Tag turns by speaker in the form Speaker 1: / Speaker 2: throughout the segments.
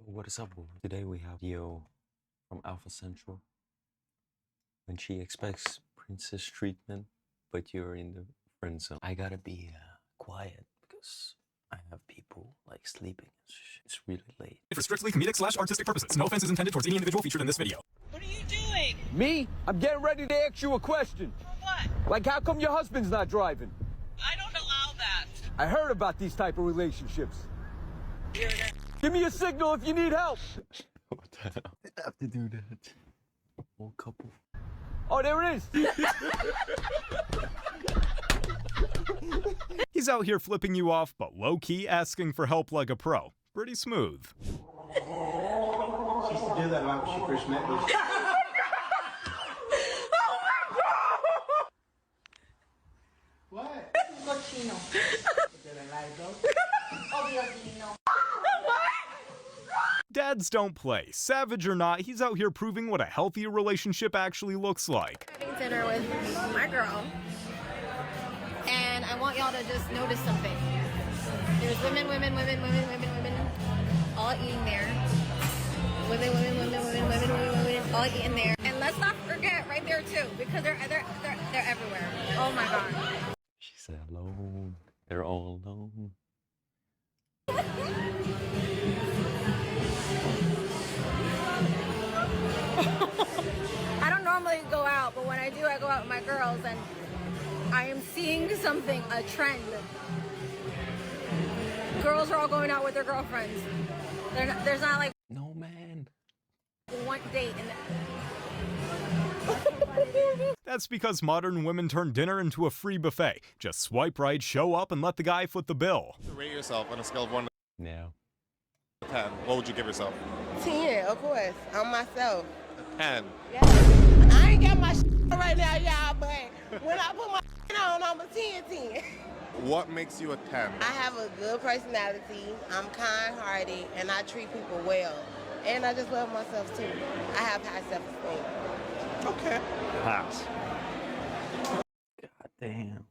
Speaker 1: What is up? Today we have Yo from Alpha Central. When she expects princess treatment, but you're in the friend zone. I gotta be quiet because I have people like sleeping. It's really late.
Speaker 2: For strictly comedic/artistic purposes. No offense is intended towards any individual featured in this video.
Speaker 3: What are you doing?
Speaker 4: Me? I'm getting ready to ask you a question.
Speaker 3: For what?
Speaker 4: Like, how come your husband's not driving?
Speaker 3: I don't allow that.
Speaker 4: I heard about these type of relationships. Give me a signal if you need help.
Speaker 1: What the hell? I have to do that. Whole couple.
Speaker 4: Oh, there it is.
Speaker 2: He's out here flipping you off, but low-key asking for help like a pro. Pretty smooth.
Speaker 5: She used to do that a lot when she first met me. What?
Speaker 6: Cochino.
Speaker 2: Dads don't play. Savage or not, he's out here proving what a healthier relationship actually looks like.
Speaker 7: Having dinner with my girl, and I want y'all to just notice something. There's women, all eating there. Women, all eating there. And let's not forget right there too, because they're everywhere. Oh my God.
Speaker 1: She said alone. They're all alone.
Speaker 7: I don't normally go out, but when I do, I go out with my girls, and I am seeing something, a trend. Girls are all going out with their girlfriends. There's not like
Speaker 1: No, man.
Speaker 7: one date.
Speaker 2: That's because modern women turn dinner into a free buffet. Just swipe right, show up, and let the guy foot the bill.
Speaker 8: Rate yourself on a scale of 1
Speaker 1: Yeah.
Speaker 8: to 10. What would you give yourself?
Speaker 6: 10, of course. I'm myself.
Speaker 8: 10.
Speaker 6: Yeah. I ain't got my right now, y'all, but when I put my on, I'm a 10.
Speaker 8: What makes you a 10?
Speaker 6: I have a good personality. I'm kind-hearted, and I treat people well. And I just love myself, too. I have high self-esteem.
Speaker 8: Okay.
Speaker 1: Pass. God damn.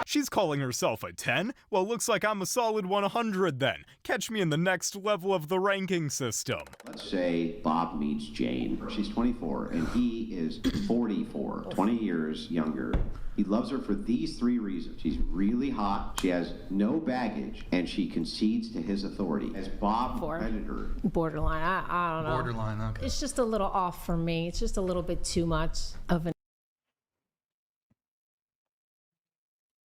Speaker 2: She's calling herself a 10? Well, looks like I'm a solid 100 then. Catch me in the next level of the ranking system.
Speaker 9: Let's say Bob meets Jane. She's 24 and he is 44, 20 years younger. He loves her for these 3 reasons. She's really hot, she has no baggage, and she concedes to his authority. As Bob predated her.
Speaker 10: Borderline, I don't know.
Speaker 2: Borderline, okay.
Speaker 10: It's just a little off for me. It's just a little bit too much of an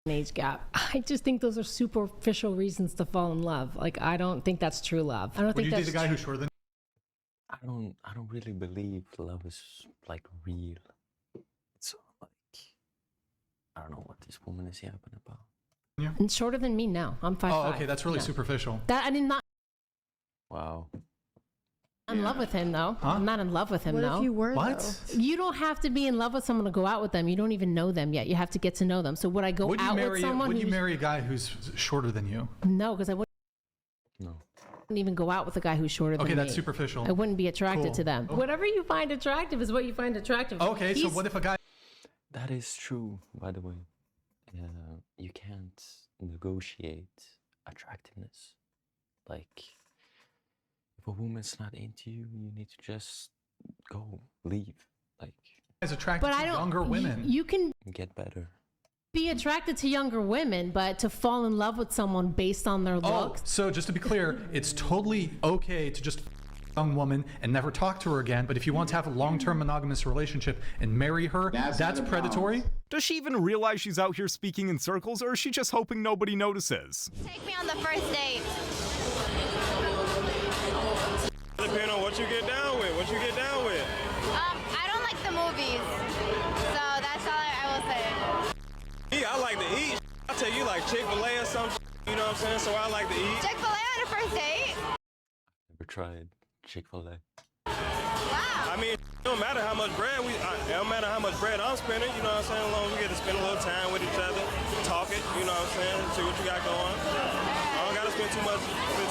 Speaker 10: age gap. I just think those are superficial reasons to fall in love. Like, I don't think that's true love. I don't think that's
Speaker 2: Would you date a guy who's shorter than
Speaker 1: I don't really believe love is like real. It's like I don't know what this woman is yapping about.
Speaker 10: and shorter than me? No, I'm 5'5".
Speaker 2: Oh, okay, that's really
Speaker 10: No.
Speaker 2: superficial.
Speaker 10: That I mean, not
Speaker 1: Wow.
Speaker 10: in love with him though.
Speaker 2: Huh?
Speaker 10: I'm not in love with him though.
Speaker 11: If you were,
Speaker 2: What?
Speaker 11: though?
Speaker 10: You don't have to be in love with someone to go out with them. You don't even know them yet. You have to get to know them. So would I go out with someone?
Speaker 2: Would you marry a guy who's shorter than you?
Speaker 10: No, because I wouldn't
Speaker 1: No.
Speaker 10: even go out with a guy who's shorter than me.
Speaker 2: Okay, that's superficial.
Speaker 10: I wouldn't be attracted
Speaker 2: Cool.
Speaker 10: to them.
Speaker 2: Oh.
Speaker 10: Whatever you find attractive is what you find attractive.
Speaker 2: Okay, so
Speaker 10: He's-
Speaker 2: what if a guy...
Speaker 1: That is true, by the way. You can't negotiate attractiveness. Like, if a woman's not into you, you need to just go, leave. Like,
Speaker 2: is attracted
Speaker 10: But
Speaker 2: to
Speaker 10: I don't.
Speaker 2: younger women?
Speaker 10: You can
Speaker 1: get better.
Speaker 10: be attracted to younger women, but to fall in love with someone based on their
Speaker 2: Oh,
Speaker 10: looks.
Speaker 2: so just to be clear, it's totally okay to just a young woman and never talk to her again, but if you want to have a long-term monogamous relationship and marry her, that's predatory? Does she even realize she's out here speaking in circles, or is she just hoping nobody notices?
Speaker 7: Take me on the first date.
Speaker 8: Depending on what you get down with.
Speaker 7: I don't like the movies, so that's all I will say.
Speaker 8: Yeah, I like to eat. I tell you, like Chick-fil-A or some you know what I'm saying? So I like to eat.
Speaker 7: Chick-fil-A on a first date?
Speaker 1: Never tried Chick-fil-A.
Speaker 7: Wow.
Speaker 8: I mean, it don't matter how much bread it don't matter how much bread I'm spending, you know what I'm saying? As long as we get to spend a little time with each other, talking, you know what I'm saying? See what you got going. I don't gotta spend too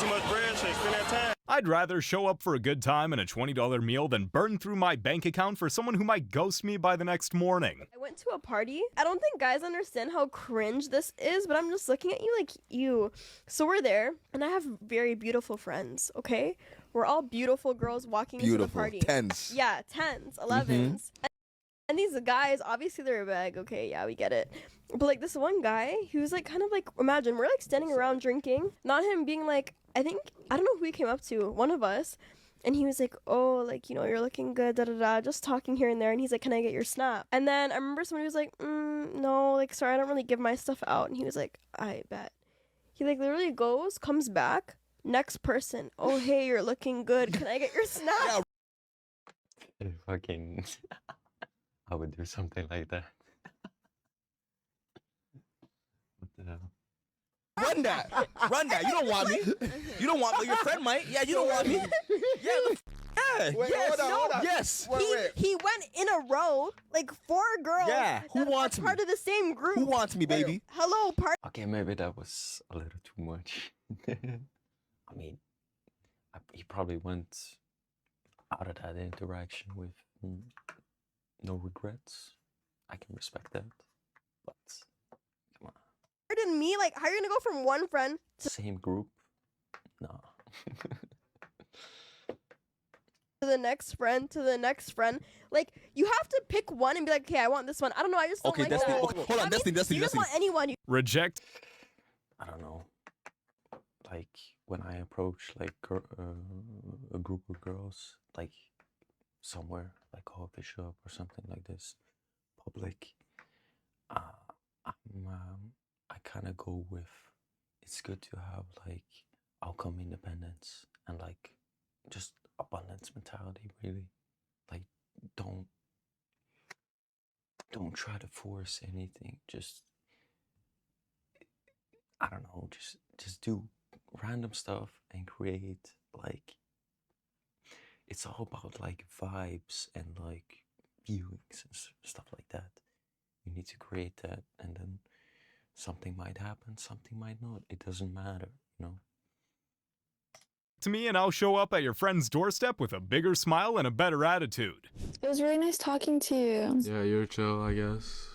Speaker 8: much bread, shit. Spend that time.
Speaker 2: I'd rather show up for a good time and a $20 meal than burn through my bank account for someone who might ghost me by the next morning.
Speaker 11: I went to a party. I don't think guys understand how cringe this is, but I'm just looking at you like, you. So we're there, and I have very beautiful friends, okay? We're all beautiful girls walking into the party.
Speaker 12: Tens.
Speaker 11: Yeah, 10s, 11s. And these guys, obviously they're a bag, okay, yeah, we get it. But like this one guy, he was like kind of like, imagine, we're like standing around drinking, not him being like, I don't know who he came up to, one of us. And he was like, oh, like, you know, you're looking good, da-da-da, just talking here and there. And he's like, can I get your snap? And then I remember somebody was like, no, like, sorry, I don't really give my stuff out. And he was like, I bet. He, like, literally goes, comes back, next person, oh, hey, you're looking good. Can I get your snap?
Speaker 1: Fucking... I would do something like that. What the hell?
Speaker 12: Run that. Run that. You don't want me. You don't want me. Your friend might. Yeah, you don't want me. Yeah.
Speaker 5: Wait,
Speaker 12: Yes.
Speaker 5: hold on.
Speaker 12: Yes.
Speaker 11: He went in a row, like 4 girls.
Speaker 12: Yeah. Who wants me?
Speaker 11: Part of the same group.
Speaker 12: Who wants me, baby?
Speaker 11: Hello, part.
Speaker 1: Okay, maybe that was a little too much. I mean, he probably went out of that interaction with no regrets. I can respect that, but come on.
Speaker 11: Than me, like, how are you gonna go from one friend to
Speaker 1: Same group? No.
Speaker 11: the next friend to the next friend? Like, you have to pick one and be like, okay, I want this one. I don't know, I just don't
Speaker 12: Okay,
Speaker 11: like
Speaker 12: Destiny.
Speaker 11: that.
Speaker 12: Okay, hold on, Destiny.
Speaker 11: You just want anyone.
Speaker 2: Reject.
Speaker 1: I don't know. Like when I approach like a group of girls, like somewhere, like coffee shop or something like this, public, I kind of go with, it's good to have like outcome independence and like just abundance mentality, really. Like don't try to force anything. Just, I don't know, just do random stuff and create, like, it's all about like vibes and like viewings and stuff like that. You need to create that, and then something might happen, something might not. It doesn't matter, you know.
Speaker 2: To me, and I'll show up at your friend's doorstep with a bigger smile and a better attitude.
Speaker 13: It was really nice talking to you.
Speaker 14: Yeah, you're chill, I guess.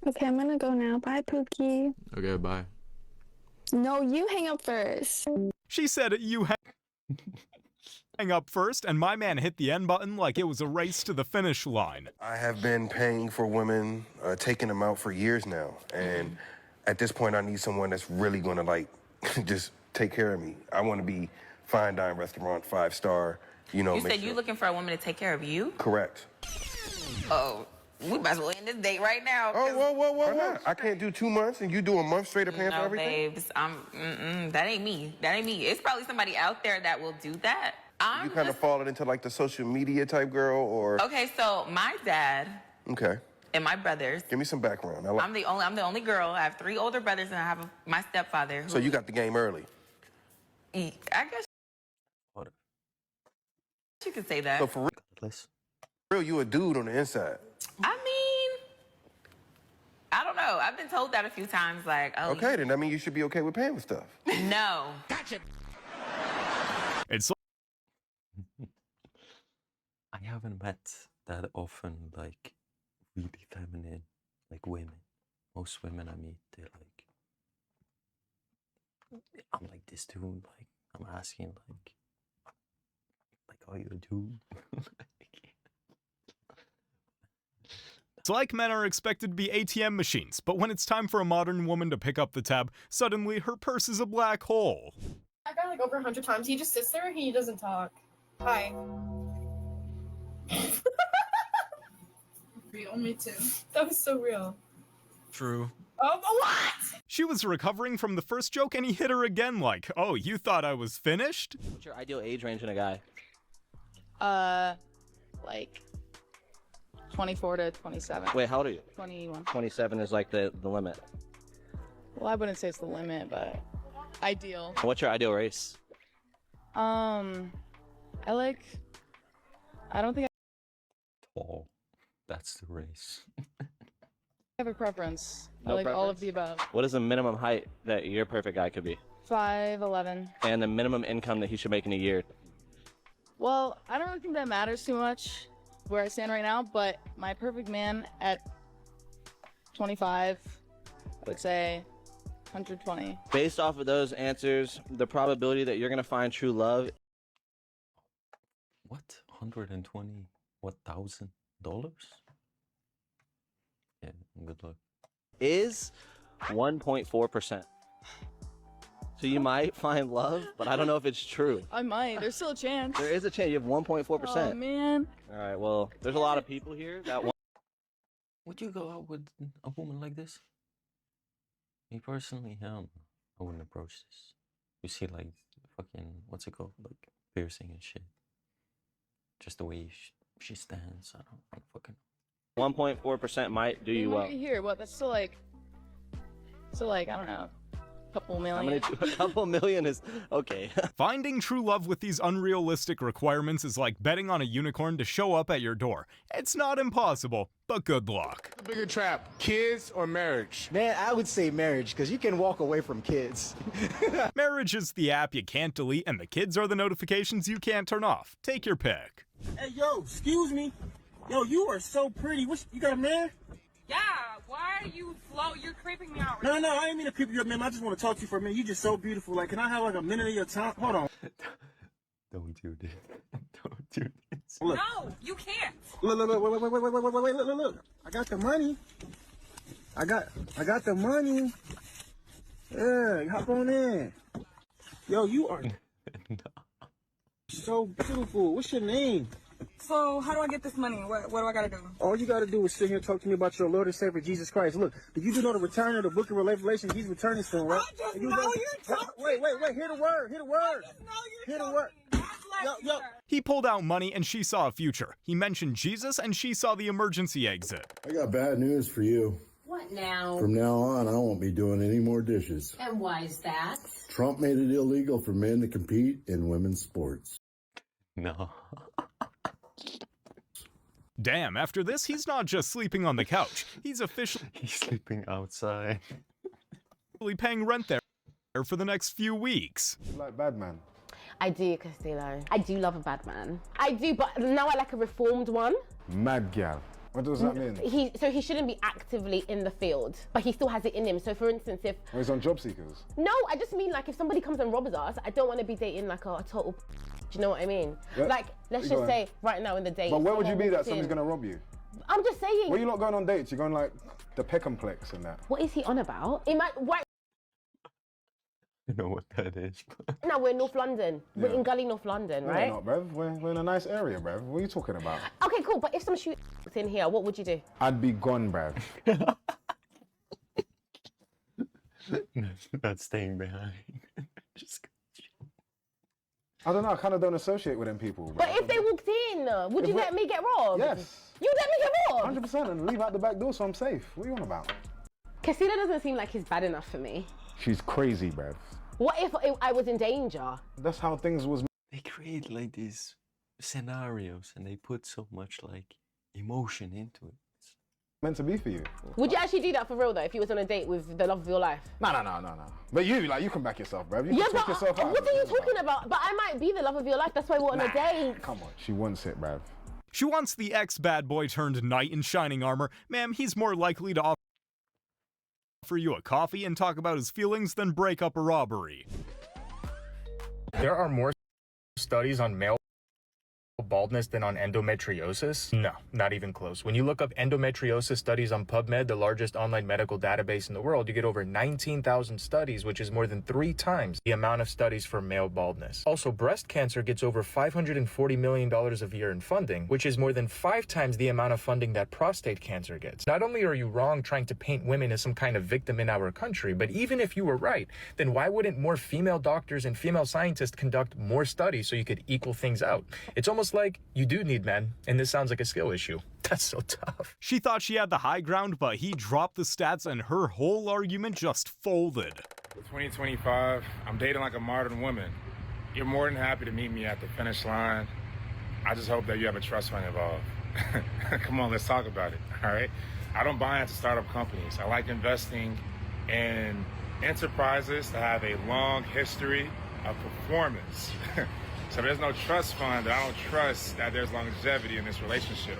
Speaker 13: Okay, I'm gonna go now. Bye, Pookie.
Speaker 14: Okay, bye.
Speaker 13: No, you hang up first.
Speaker 2: She said you hang up first, and my man hit the end button like it was a race to the finish line.
Speaker 15: I have been paying for women, taking them out for years now, and at this point I need someone that's really gonna like just take care of me. I want to be fine dine restaurant, 5-star, you know.
Speaker 16: You said you're looking for a woman to take care of you?
Speaker 15: Correct.
Speaker 16: Oh, we might as well end this date right now.
Speaker 15: Oh, whoa. I can't do 2 months and you do a month straight of paying for everything?
Speaker 16: Babes, that ain't me. That ain't me. It's probably somebody out there that will do that.
Speaker 15: You kind of falling into like the social media type girl, or?
Speaker 16: Okay, so my dad.
Speaker 15: Okay.
Speaker 16: And my brothers.
Speaker 15: Give me some background.
Speaker 16: I'm the only girl. I have 3 older brothers, and I have my stepfather.
Speaker 15: So you got the game early.
Speaker 16: I guess you could say that.
Speaker 15: So for real, you a dude on the inside.
Speaker 16: I mean, I don't know. I've been told that a few times, like, oh.
Speaker 15: Okay, then I mean you should be okay with paying for stuff.
Speaker 16: No.
Speaker 2: Gotcha. It's
Speaker 1: I haven't met that often like really feminine like women. Most women I meet, they're like, I'm like this dude, like I'm asking like are you a dude?
Speaker 2: It's like men are expected to be ATM machines, but when it's time for a modern woman to pick up the tab, suddenly her purse is a black hole.
Speaker 17: That guy like over 100 times. He just sits there and he doesn't talk. Hi. Real, me too. That was so real.
Speaker 2: True.
Speaker 17: What?
Speaker 2: She was recovering from the first joke and he hit her again like, oh, you thought I was finished?
Speaker 18: What's your ideal age range in a guy?
Speaker 19: Like 24 to 27.
Speaker 18: Wait, how old are you?
Speaker 19: 21.
Speaker 18: 27 is like the limit.
Speaker 19: Well, I wouldn't say it's the limit, but ideal.
Speaker 18: What's your ideal race?
Speaker 19: I don't think
Speaker 1: Tall. That's the race.
Speaker 19: I have a preference.
Speaker 18: No
Speaker 19: I like all
Speaker 18: preference?
Speaker 19: of the above.
Speaker 18: What is the minimum height that your perfect guy could be?
Speaker 19: 5'11".
Speaker 18: And the minimum income that he should make in a year.
Speaker 19: Well, I don't really think that matters too much where I stand right now, but my perfect man at 25, I would say 120.
Speaker 18: Based off of those answers, the probability that you're going to find true love.
Speaker 1: What? $120,000? Yeah, good luck.
Speaker 18: Is 1.4%. So you might find love, but I don't know if it's true.
Speaker 19: I might. There's still a chance.
Speaker 18: There is a chance. You have 1.4%.
Speaker 19: Oh, man.
Speaker 18: All right, well, there's a lot of people here that want.
Speaker 1: Would you go out with a woman like this? Me personally, I wouldn't approach this. You see, like, fucking, what's it called? Like, piercing and shit. Just the way she stands. I don't fucking.
Speaker 18: 1.4% might do you well.
Speaker 19: Here, what? That's still like, I don't know, a couple million.
Speaker 18: A couple million is okay.
Speaker 2: Finding true love with these unrealistic requirements is like betting on a unicorn to show up at your door. It's not impossible, but good luck.
Speaker 20: The bigger trap, kids or marriage?
Speaker 21: Man, I would say marriage, because you can walk away from kids.
Speaker 2: Marriage is the app you can't delete, and the kids are the notifications you can't turn off. Take your pick.
Speaker 5: Hey, yo, excuse me. Yo, you are so pretty. You got a man?
Speaker 3: Yeah, why are you slow? You're creeping me out.
Speaker 5: No, I ain't mean to creep you up, man. I just want to talk to you for a minute. You just so beautiful. Like, can I have like a minute of your time? Hold on.
Speaker 1: Don't do this. Don't do this.
Speaker 5: Look.
Speaker 3: No, you can't.
Speaker 5: Look. I got the money. I got the money. Yeah, hop on in. Yo, you are so beautiful. What's your name?
Speaker 3: So, how do I get this money? What do I gotta do?
Speaker 5: All you gotta do is sit here and talk to me about your Lord and Savior, Jesus Christ. Look, did you do know the return of the book of Revelation? He's returning soon, right?
Speaker 3: I just know you're talking.
Speaker 5: Wait. Hear the word. Hear the word. Yo.
Speaker 2: He pulled out money and she saw a future. He mentioned Jesus and she saw the emergency exit.
Speaker 22: I got bad news for you.
Speaker 23: What now?
Speaker 22: From now on, I won't be doing any more dishes.
Speaker 23: And why is that?
Speaker 22: Trump made it illegal for men to compete in women's sports.
Speaker 1: No.
Speaker 2: Damn, after this, he's not just sleeping on the couch. He's
Speaker 1: sleeping outside.
Speaker 2: Paying rent there for the next few weeks.
Speaker 20: You like bad man?
Speaker 24: I do, Castillo. I do love a bad man. I do, but now I like a reformed one.
Speaker 20: Mad gal. What does that mean?
Speaker 24: He shouldn't be actively in the field, but he still has it in him. So for instance, if...
Speaker 20: Oh, he's on job seekers?
Speaker 24: No, I just mean like if somebody comes and robs us, I don't want to be dating like a total... Do you know what I mean?
Speaker 20: Yeah.
Speaker 24: Like, let's just say right now in the date...
Speaker 20: But where would you be that somebody's going to rob you?
Speaker 24: I'm just saying...
Speaker 20: Well, you're not going on dates. You're going like the Peckhamplex and that.
Speaker 24: What is he on about?
Speaker 1: You know what that is.
Speaker 24: No, we're in North London.
Speaker 20: Yeah.
Speaker 24: We're in Gully, North London, right?
Speaker 20: No, not, bruv. We're in a nice area, bruv. What are you talking about?
Speaker 24: Okay, cool. But if some shoot in here, what would you do?
Speaker 20: I'd be gone, bruv.
Speaker 1: Not staying behind. Just...
Speaker 20: I don't know. I kind of don't associate with them people. Bruv.
Speaker 24: But if they walked in, would you let me get robbed?
Speaker 20: Yes.
Speaker 24: You let me get robbed?
Speaker 20: 100%, and leave out the back door so I'm safe. What are you on about?
Speaker 24: Castillo doesn't seem like he's bad enough for me.
Speaker 20: She's crazy, bruv.
Speaker 24: What if I was in danger?
Speaker 20: That's how things was.
Speaker 1: They create like these scenarios and they put so much like emotion into it. It's
Speaker 20: meant to be for you.
Speaker 24: Would you actually do that for real though if you was on a date with the love of your life?
Speaker 20: No. But you can back yourself, bruv. You can talk yourself out.
Speaker 24: What are you talking about? But I might be the love of your life. That's why we're on a date.
Speaker 20: Come on. She wants it, bruv.
Speaker 2: She wants the ex-bad boy turned knight in shining armor. Ma'am, he's more likely to offer you a coffee and talk about his feelings than break up a robbery.
Speaker 25: There are more studies on male baldness than on endometriosis? No, not even close. When you look up endometriosis studies on PubMed, the largest online medical database in the world, you get over 19,000 studies, which is more than 3 times the amount of studies for male baldness. Also, breast cancer gets over $540 million a year in funding, which is more than 5 times the amount of funding that prostate cancer gets. Not only are you wrong trying to paint women as some kind of victim in our country, but even if you were right, then why wouldn't more female doctors and female scientists conduct more studies so you could equal things out? It's almost like you do need men, and this sounds like a skill issue. That's so tough.
Speaker 2: She thought she had the high ground, but he dropped the stats and her whole argument just folded.
Speaker 26: 2025, I'm dating like a modern woman. You're more than happy to meet me at the finish line. I just hope that you have a trust fund involved. Come on, let's talk about it, all right? I don't buy into startup companies. I like investing in enterprises that have a long history of performance. So there's no trust fund. I don't trust that there's longevity in this relationship.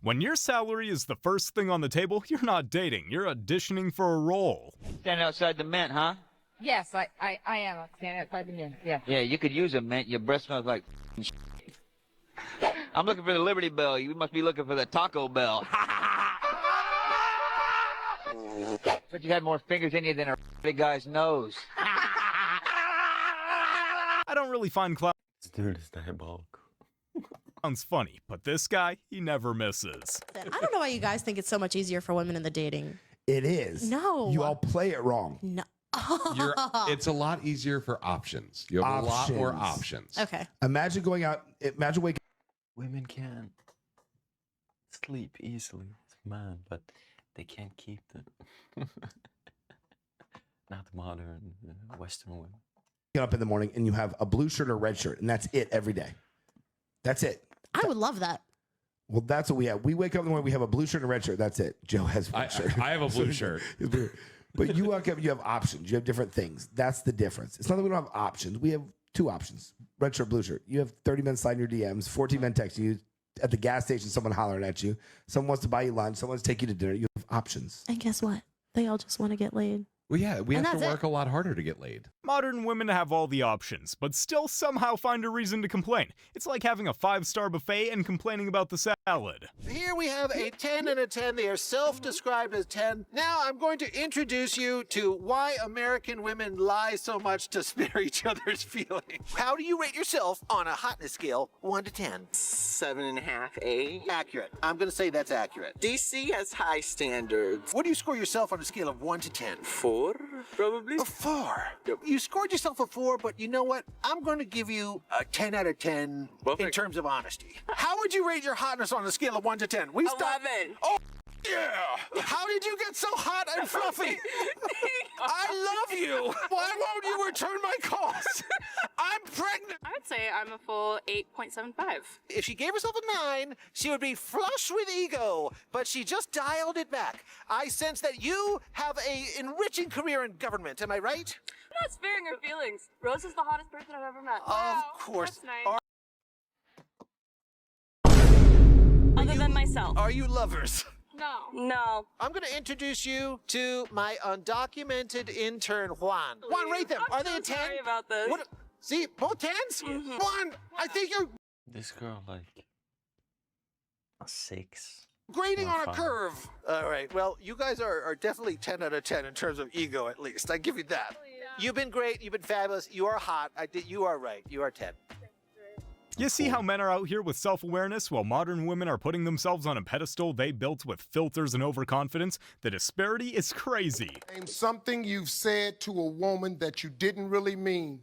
Speaker 2: When your salary is the first thing on the table, you're not dating, you're auditioning for a role.
Speaker 4: Stand outside the mint, huh?
Speaker 3: Yes, I am. I'm standing outside the mirror. Yeah.
Speaker 4: Yeah, you could use a mint. Your breath smells like I'm looking for the Liberty Bell. You must be looking for the Taco Bell. But you had more fingers in you than a big guy's nose.
Speaker 2: I don't really find clowns
Speaker 1: This dude is diabolical.
Speaker 2: funny, but this guy, he never misses.
Speaker 6: I don't know why you guys think it's so much easier for women in the dating.
Speaker 7: It is.
Speaker 6: No.
Speaker 7: You all play it wrong.
Speaker 6: No.
Speaker 8: It's a lot easier for options. You have a lot more options.
Speaker 6: Okay.
Speaker 7: Imagine going out. Imagine waking.
Speaker 1: Women can sleep easily with man, but they can't keep them. Not modern Western women.
Speaker 7: Up in the morning and you have a blue shirt or red shirt, and that's it every day. That's it.
Speaker 6: I would love that.
Speaker 7: Well, that's what we have. We wake up in the morning, we have a blue shirt and a red shirt. That's it. Joe has one shirt.
Speaker 8: I have a blue shirt.
Speaker 7: But you wake up, you have options. You have different things. That's the difference. It's not that we don't have options. We have two options: red shirt, blue shirt. You have 30 men sliding your DMs, 14 men texting you. At the gas station, someone hollering at you. Someone wants to buy you lunch. Someone wants to take you to dinner. You have options.
Speaker 6: And guess what? They all just want to get laid.
Speaker 8: Well, yeah, we
Speaker 6: And
Speaker 8: have to
Speaker 6: that's
Speaker 8: work a lot harder to get laid.
Speaker 2: Modern women have all the options, but still somehow find a reason to complain. It's like having a 5-star buffet and complaining about the salad.
Speaker 9: Here we have a 10 and a 10. They are self-described as 10. Now I'm going to introduce you to why American women lie so much to spare each other's feelings. How do you rate yourself on a hotness scale 1 to 10?
Speaker 10: 7.5, 8.
Speaker 9: Accurate. I'm going to say that's accurate.
Speaker 10: DC has high standards.
Speaker 9: What do you score yourself on a scale of 1 to 10?
Speaker 10: 4, probably.
Speaker 9: A 4. You scored yourself a 4, but you know what? I'm going to give you a 10 out of 10 in terms of honesty. How would you rate your hotness on a scale of 1 to 10?
Speaker 10: 11.
Speaker 9: Oh, yeah. How did you get so hot and fluffy? I love you. Why won't you return my calls? I'm pregnant.
Speaker 17: I would say I'm a full 8.75.
Speaker 9: If she gave herself a 9, she would be flush with ego, but she just dialed it back. I sense that you have a enriching career in government. Am I right?
Speaker 17: I'm not sparing her feelings. Rose is the hottest person I've ever met.
Speaker 9: Of course.
Speaker 17: That's nice. Other than myself.
Speaker 9: Are you lovers?
Speaker 17: No.
Speaker 9: I'm going to introduce you to my undocumented intern, Juan. Juan, rate them. Are they a 10?
Speaker 17: Sorry about this.
Speaker 9: What? See, both 10s? Juan, I think you're
Speaker 1: This girl, like, a 6.
Speaker 9: grading
Speaker 1: Not
Speaker 9: on a
Speaker 1: fine.
Speaker 9: curve. All right, well, you guys are definitely 10 out of 10 in terms of ego, at least. I give you that. You've been great. You've been fabulous. You are hot. You are right. You are 10.
Speaker 2: You see how men are out here with self-awareness while modern women are putting themselves on a pedestal they built with filters and overconfidence? The disparity is crazy.
Speaker 27: Name something you've said to a woman that you didn't really mean.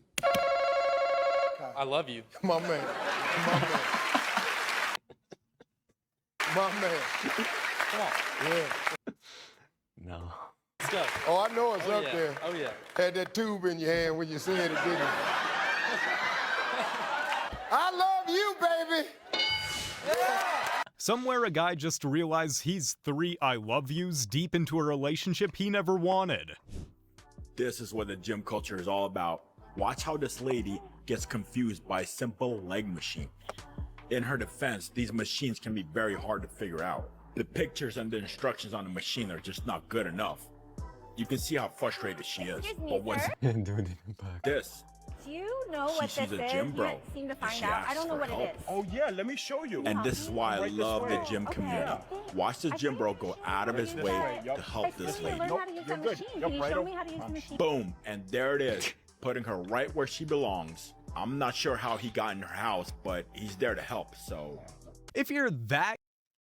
Speaker 28: I love you.
Speaker 27: My man. My man. My man.
Speaker 28: Come on.
Speaker 27: Yeah.
Speaker 1: No.
Speaker 28: Let's go.
Speaker 27: Oh, I know it's
Speaker 28: Oh,
Speaker 27: up
Speaker 28: yeah.
Speaker 27: there.
Speaker 28: Oh, yeah.
Speaker 27: Had that tube in your hand when you said it, didn't you? I love you, baby.
Speaker 2: Somewhere a guy just realized he's 3 I love yous deep into a relationship he never wanted.
Speaker 29: This is what the gym culture is all about. Watch how this lady gets confused by a simple leg machine. In her defense, these machines can be very hard to figure out. The pictures and the instructions on the machine are just not good enough. You can see how frustrated she is.
Speaker 23: Excuse me,
Speaker 29: But what's
Speaker 23: sir?
Speaker 1: Dude, in the back.
Speaker 29: this?
Speaker 23: Do you know what
Speaker 29: She's
Speaker 23: this
Speaker 29: a
Speaker 23: is?
Speaker 29: gym bro.
Speaker 23: You can't seem to
Speaker 29: and
Speaker 23: find
Speaker 29: she
Speaker 23: out. I
Speaker 29: asks
Speaker 23: don't know
Speaker 29: for
Speaker 23: what
Speaker 29: help.
Speaker 23: it is.
Speaker 29: Oh yeah, let me show you. And this is why I love the gym community. Watch the gym bro go out of his way to help this lady.
Speaker 23: Learn how to use the machine. Can you show me how to use the machine?
Speaker 29: Boom, and there it is, putting her right where she belongs. I'm not sure how he got in her house, but he's there to help, so.
Speaker 2: If you're that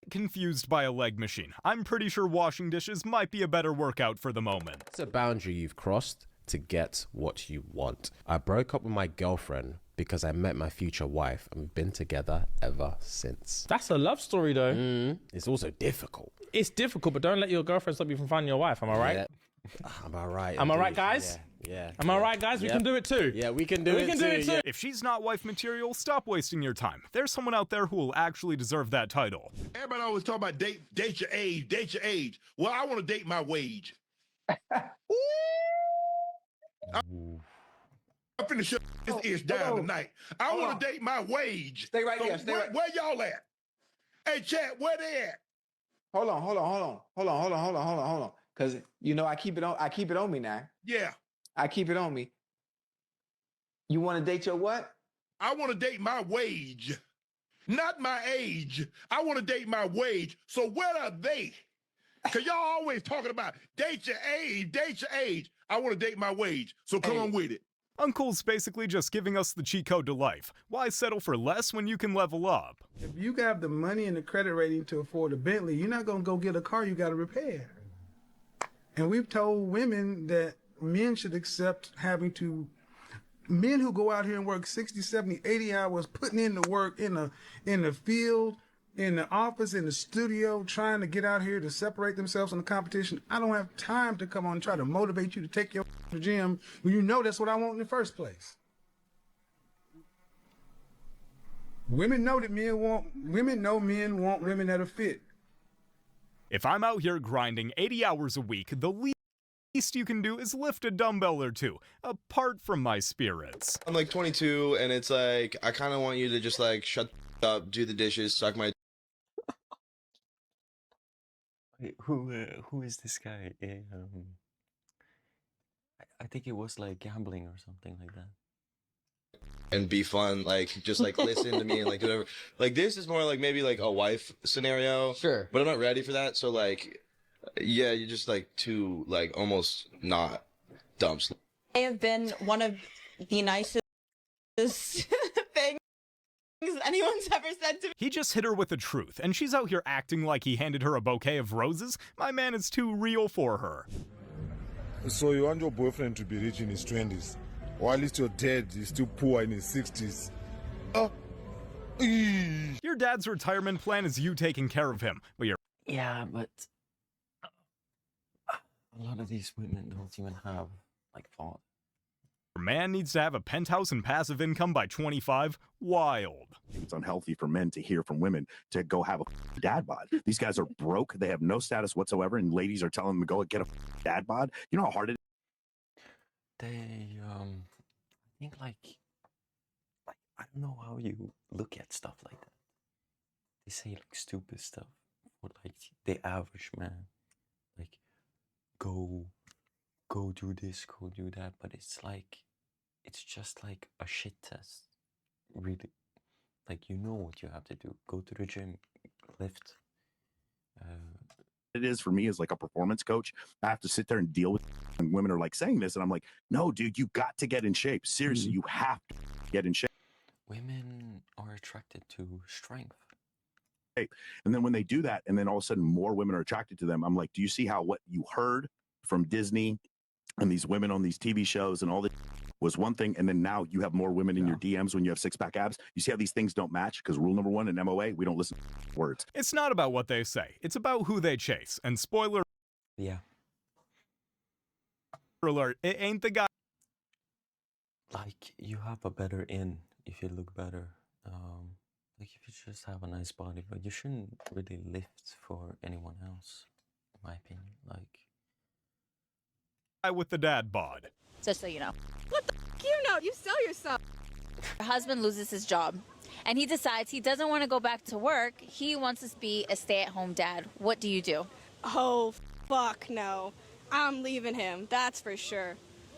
Speaker 2: confused by a leg machine, I'm pretty sure washing dishes might be a better workout for the moment.
Speaker 30: It's a boundary you've crossed to get what you want. I broke up with my girlfriend because I met my future wife and we've been together ever since.
Speaker 28: That's a love story, though.
Speaker 30: It's also difficult.
Speaker 28: It's difficult, but don't let your girlfriend stop you from finding your wife. Am I right?
Speaker 30: Yeah. Am I right?
Speaker 28: Am I right,
Speaker 30: indeed?
Speaker 28: guys?
Speaker 30: Yeah.
Speaker 28: Am I right, guys? We can do it too.
Speaker 30: Yeah, we can do it too. Yeah.
Speaker 2: If she's not wife material, stop wasting your time. There's someone out there who will actually deserve that title.
Speaker 27: Everybody always talk about date your age, date your age. Well, I want to date my wage. Ooh! I'm finna shut this ish down tonight. I want to date my wage.
Speaker 4: Stay right there. Stay right.
Speaker 27: Where y'all at? Hey, chat, where they at?
Speaker 5: Hold on. Cause you know I keep it on me now.
Speaker 27: Yeah.
Speaker 5: I keep it on me. You want to date your what?
Speaker 27: I want to date my wage, not my age. I want to date my wage. So where are they? Cause y'all always talking about date your age. I want to date my wage. So come on with it.
Speaker 2: Uncle's basically just giving us the cheat code to life. Why settle for less when you can level up?
Speaker 11: If you have the money and the credit rating to afford a Bentley, you're not going to go get a car you got to repair. And we've told women that men should accept men who go out here and work 60, 70, 80 hours, putting in the work in the field, in the office, in the studio, trying to get out here to separate themselves from the competition. I don't have time to come on and try to motivate you to take your to the gym when you know that's what I want in the first place. Women know men want women that are fit.
Speaker 2: If I'm out here grinding 80 hours a week, the least you can do is lift a dumbbell or two, apart from my spirits.
Speaker 12: I'm like 22, and it's like, I kind of want you to just like shut up, do the dishes, suck my...
Speaker 1: Wait, who is this guy? I think it was like gambling or something like that.
Speaker 12: And be fun, like just like listen to me and like whatever. Like this is more like maybe like a wife scenario.
Speaker 4: Sure.
Speaker 12: But I'm not ready for that. So like, yeah, you're just like too like almost not dumps.
Speaker 13: I have been one of the nicest things anyone's ever said to me.
Speaker 2: He just hit her with the truth, and she's out here acting like he handed her a bouquet of roses. My man is too real for her.
Speaker 14: So you want your boyfriend to be rich in his 20s, or at least your dad is still poor in his 60s.
Speaker 2: Your dad's retirement plan is you taking care of him, but you're...
Speaker 1: Yeah, but a lot of these women don't even have like thought.
Speaker 2: Your man needs to have a penthouse and passive income by 25. Wild.
Speaker 15: It's unhealthy for men to hear from women to go have a dad bod. These guys are broke. They have no status whatsoever, and ladies are telling them to go get a dad bod. You know how hard it is?
Speaker 1: They, I think like I don't know how you look at stuff like that. They say like stupid stuff for like the average man, like go do this, go do that, but it's just like a shit test, really. Like you know what you have to do. Go to the gym, lift.
Speaker 15: It is for me as like a performance coach. I have to sit there and deal with and women are like saying this, and I'm like, no, dude, you got to get in shape. Seriously, you have to get in shape.
Speaker 1: Women are attracted to strength.
Speaker 15: And then when they do that, and then all of a sudden more women are attracted to them, I'm like, do you see how what you heard from Disney and these women on these TV shows and all this was one thing, and then now you have more women in your DMs when you have six-pack abs? You see how these things don't match? Because rule number one in MOA, we don't listen to words.
Speaker 2: It's not about what they say. It's about who they chase. And spoiler alert, it ain't the guy.
Speaker 1: Like you have a better in if you look better. Like if you just have a nice body, but you shouldn't really lift for anyone else, in my opinion. Like
Speaker 2: with the dad bod.
Speaker 23: Just so you know.
Speaker 3: What the f*** you know? You sell yourself.
Speaker 23: Your husband loses his job, and he decides he doesn't want to go back to work. He wants to be a stay-at-home dad. What do you do?
Speaker 17: Oh, fuck no. I'm leaving him. That's for sure.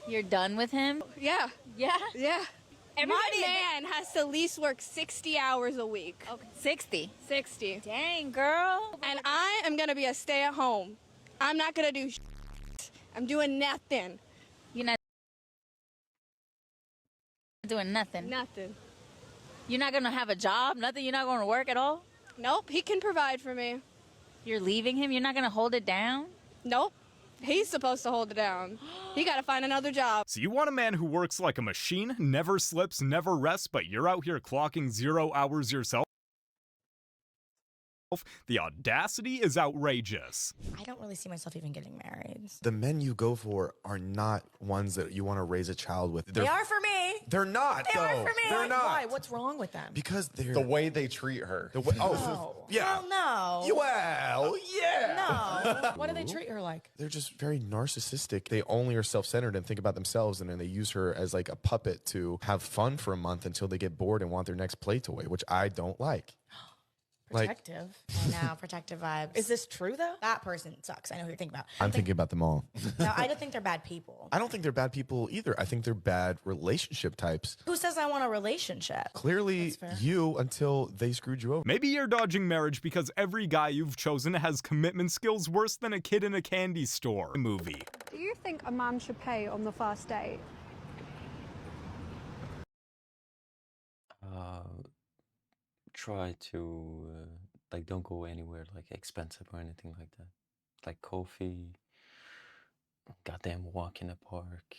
Speaker 23: You're done with him?
Speaker 17: Yeah.
Speaker 23: Yeah?
Speaker 17: Yeah. My man has to at least work 60 hours a week.
Speaker 23: Okay. 60?
Speaker 17: 60.
Speaker 23: Dang, girl.
Speaker 17: And I am going to be a stay-at-home. I'm not going to do I'm doing nothing.
Speaker 23: You're not doing nothing?
Speaker 17: Nothing.
Speaker 23: You're not going to have a job? Nothing? You're not going to work at all?
Speaker 17: Nope. He can provide for me.
Speaker 23: You're leaving him? You're not going to hold it down?
Speaker 17: Nope. He's supposed to hold it down. He got to find another job.
Speaker 2: So you want a man who works like a machine, never slips, never rests, but you're out here clocking 0 hours yourself? The audacity is outrageous.
Speaker 13: I don't really see myself even getting married.
Speaker 7: The men you go for are not ones that you want to raise a child with.
Speaker 13: They are for me.
Speaker 7: They're not,
Speaker 13: They
Speaker 7: though.
Speaker 13: are for me.
Speaker 7: They're not.
Speaker 13: Why? What's wrong with them?
Speaker 7: Because they're...
Speaker 14: The way they treat her.
Speaker 7: The way,
Speaker 13: No.
Speaker 7: yeah.
Speaker 13: Oh, no.
Speaker 7: Well, yeah.
Speaker 13: No. What do they treat her like?
Speaker 7: They're just very narcissistic. They only are self-centered and think about themselves, and then they use her as like a puppet to have fun for a month until they get bored and want their next play toy, which I don't like.
Speaker 13: Protective. I know, protective vibes. Is this true, though? That person sucks. I know who you're thinking about.
Speaker 7: I'm thinking about them all.
Speaker 13: No, I don't think they're bad people.
Speaker 7: I don't think they're bad people either. I think they're bad relationship types.
Speaker 13: Who says I want a relationship?
Speaker 7: Clearly, you until they screwed you over.
Speaker 2: Maybe you're dodging marriage because every guy you've chosen has commitment skills worse than a kid in a candy store movie.
Speaker 16: Do you think a man should pay on the first date?
Speaker 1: Try to like don't go anywhere like expensive or anything like that. Like coffee, goddamn walk in the park.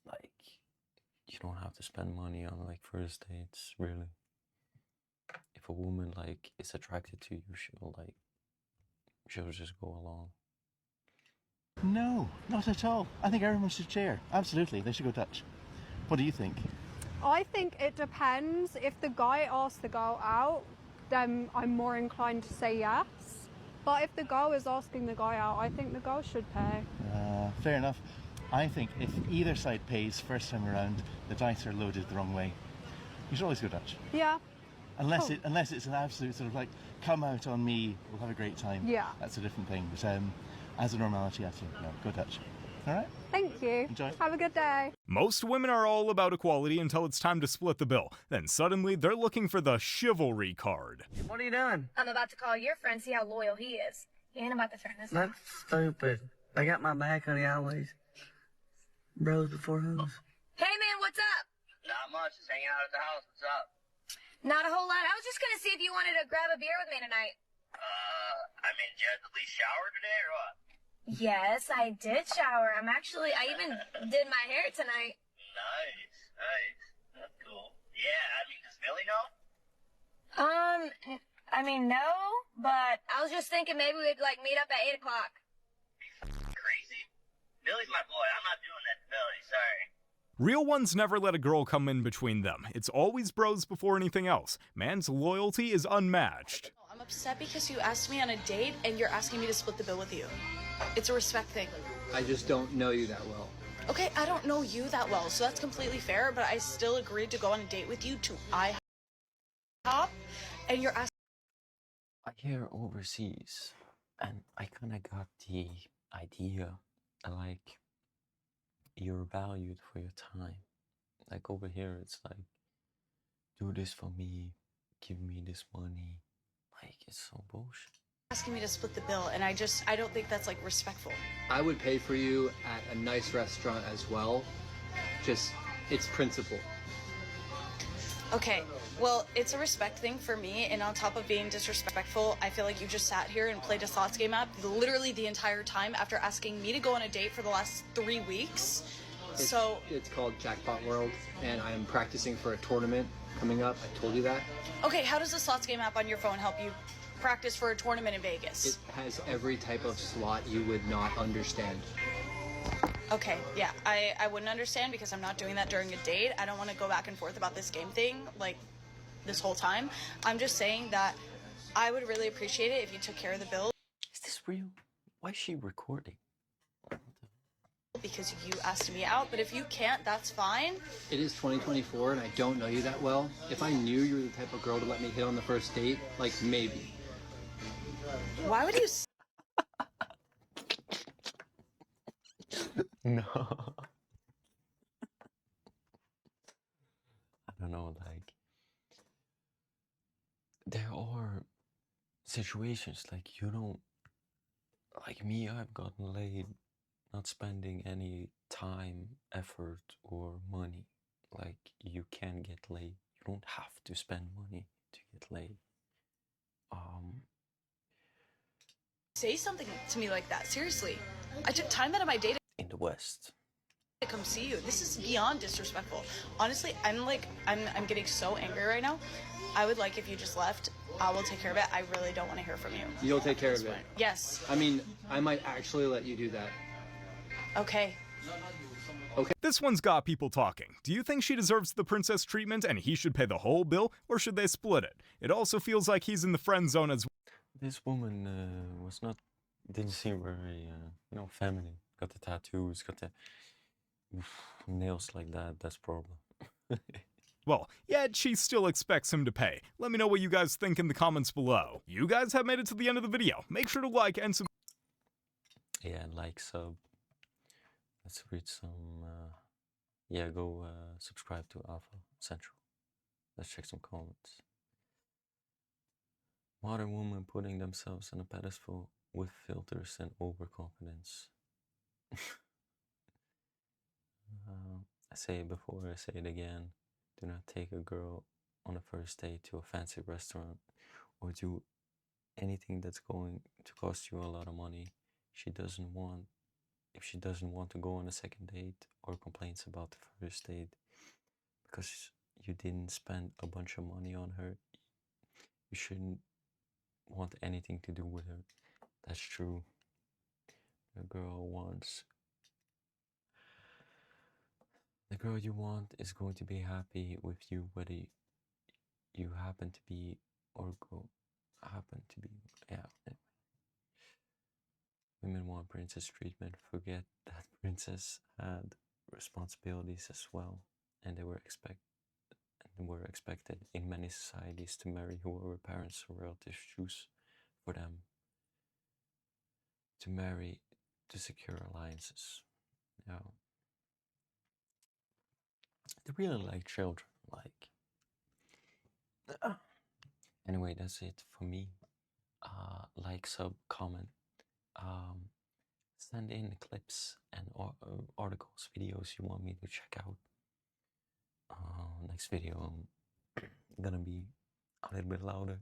Speaker 1: Like you don't have to spend money on like first dates, really. If a woman like is attracted to you, she'll just go along.
Speaker 18: No, not at all. I think everyone should share. Absolutely, they should go Dutch. What do you think?
Speaker 16: I think it depends. If the guy asks the girl out, then I'm more inclined to say yes. But if the girl is asking the guy out, I think the girl should pay.
Speaker 18: Fair enough. I think if either side pays first time around, the dice are loaded the wrong way. You should always go Dutch.
Speaker 16: Yeah.
Speaker 18: Unless it's an absolute sort of like, come out on me, we'll have a great time.
Speaker 16: Yeah.
Speaker 18: That's a different thing. But as a normality, I think, no, go Dutch. All right?
Speaker 16: Thank you.
Speaker 18: Enjoy.
Speaker 16: Have a good day.
Speaker 2: Most women are all about equality until it's time to split the bill. Then suddenly they're looking for the chivalry card.
Speaker 19: What are you doing?
Speaker 20: I'm about to call your friend, see how loyal he is. He ain't about to turn this
Speaker 19: That's stupid. I got my back, honey, always. Bros before hoes.
Speaker 20: Hey man, what's up?
Speaker 19: Not much. Just hanging out at the house. What's up?
Speaker 20: Not a whole lot. I was just gonna see if you wanted to grab a beer with me tonight.
Speaker 19: Did you at least shower today or what?
Speaker 20: Yes, I did shower. I even did my hair tonight.
Speaker 19: Nice. That's cool. Yeah, does Billy know?
Speaker 20: No, but I was just thinking maybe we'd meet up at 8 o'clock.
Speaker 19: Crazy. Billy's my boy. I'm not doing that to Billy. Sorry.
Speaker 2: Real ones never let a girl come in between them. It's always bros before anything else. Man's loyalty is unmatched.
Speaker 21: I'm upset because you asked me on a date and you're asking me to split the bill with you. It's a respect thing.
Speaker 22: I just don't know you that well.
Speaker 21: Okay, I don't know you that well, so that's completely fair, but I still agreed to go on a date with you to IHOP, and you're asking...
Speaker 1: I hear overseas, and I kind of got the idea, like, you're valued for your time. Like, over here, it's like, do this for me, give me this money. Like, it's so bullshit.
Speaker 21: Asking me to split the bill, and I don't think that's, like, respectful.
Speaker 22: I would pay for you at a nice restaurant as well. Just, it's principle.
Speaker 21: Okay, well, it's a respect thing for me, and on top of being disrespectful, I feel like you just sat here and played a slots game app literally the entire time after asking me to go on a date for the last 3 weeks.
Speaker 22: It's called Jackpot World, and I am practicing for a tournament coming up. I told you that.
Speaker 21: Okay, how does the slots game app on your phone help you practice for a tournament in Vegas?
Speaker 22: It has every type of slot you would not understand.
Speaker 21: Okay, yeah, I wouldn't understand because I'm not doing that during a date. I don't want to go back and forth about this game thing, like, this whole time. I'm just saying that I would really appreciate it if you took care of the bill.
Speaker 1: Is this real? Why is she recording?
Speaker 21: Because you asked me out, but if you can't, that's fine.
Speaker 22: It is 2024, and I don't know you that well. If I knew you were the type of girl to let me hit on the first date, like, maybe.
Speaker 21: Why would you...
Speaker 1: No. I don't know, like, there are situations like you don't, like me, I've gotten laid not spending any time, effort, or money. Like, you can get laid. You don't have to spend money to get laid.
Speaker 21: Say something to me like that, seriously. I took time out of my day
Speaker 1: in the West
Speaker 21: to come see you. This is beyond disrespectful. Honestly, I'm getting so angry right now. I would like if you just left. I will take care of it. I really don't want to hear from you.
Speaker 22: You'll take care of it.
Speaker 21: Yes.
Speaker 22: I mean, I might actually let you do that.
Speaker 21: Okay.
Speaker 2: This one's got people talking. Do you think she deserves the princess treatment and he should pay the whole bill, or should they split it? It also feels like he's in the friend zone as well.
Speaker 1: This woman didn't seem very, feminine. Got the tattoos, got the nails like that. That's problem.
Speaker 2: Well, yet she still expects him to pay. Let me know what you guys think in the comments below. You guys have made it to the end of the video. Make sure to like and subscribe.
Speaker 1: Yeah, like, sub. Let's read some, go subscribe to Alpha Central. Let's check some comments. Modern women putting themselves on a pedestal with filters and overconfidence. I say it before, I say it again. Do not take a girl on a first date to a fancy restaurant or do anything that's going to cost you a lot of money. If she doesn't want to go on a second date or complains about the first date because you didn't spend a bunch of money on her, you shouldn't want anything to do with her. That's true. The girl you want is going to be happy with you whether you happen to be or happen to be. Yeah. Women want princess treatment. Forget that princess had responsibilities as well, and they were expected in many societies to marry whoever parents or relatives choose for them to marry to secure alliances. Now, they really like children. Anyway, that's it for me. Like, sub, comment. Send in clips and articles, videos you want me to check out. Next video, I'm gonna be a little bit louder.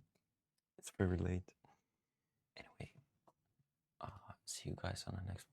Speaker 1: It's very late. Anyway, see you guys on the next one.